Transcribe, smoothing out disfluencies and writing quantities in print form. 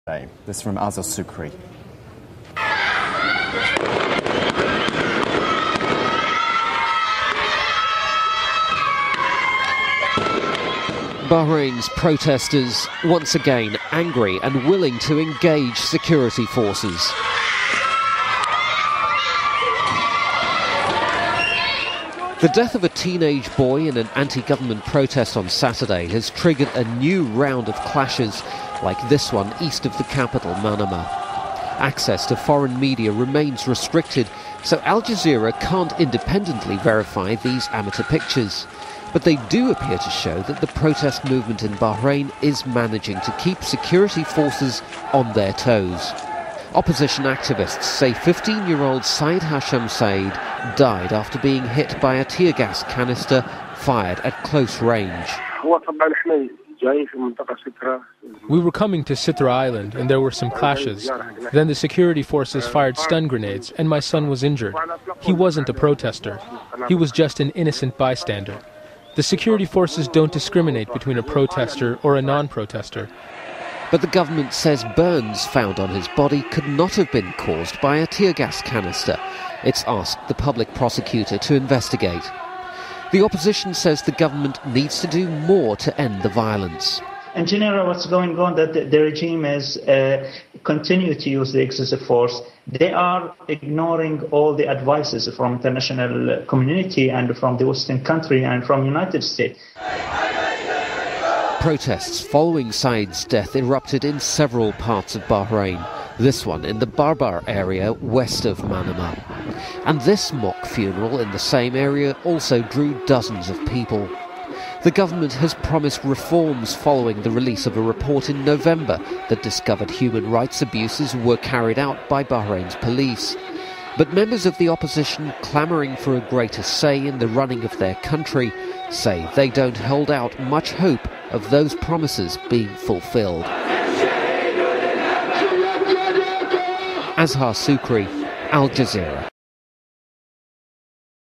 This from Azza Sukri. Bahrain's protesters once again angry and willing to engage security forces. The death of a teenage boy in an anti-government protest on Saturday has triggered a new round of clashes like this one east of the capital, Manama. Access to foreign media remains restricted, so Al Jazeera can't independently verify these amateur pictures. But they do appear to show that the protest movement in Bahrain is managing to keep security forces on their toes. Opposition activists say 15-year-old Sayed Saeed died after being hit by a tear gas canister fired at close range. We were coming to Sitra Island and there were some clashes. Then the security forces fired stun grenades and my son was injured. He wasn't a protester. He was just an innocent bystander. The security forces don't discriminate between a protester or a non-protester. But the government says burns found on his body could not have been caused by a tear gas canister. It's asked the public prosecutor to investigate. The opposition says the government needs to do more to end the violence. In general, what's going on that the regime is continue to use the excessive force. They are ignoring all the advices from international community and from the Western country and from United States. Protests following Saeed's death erupted in several parts of Bahrain, this one in the Barbar area west of Manama. And this mock funeral in the same area also drew dozens of people. The government has promised reforms following the release of a report in November that discovered human rights abuses were carried out by Bahrain's police. But members of the opposition clamouring for a greater say in the running of their country say they don't hold out much hope of those promises being fulfilled. Azhar Sukri, Al Jazeera.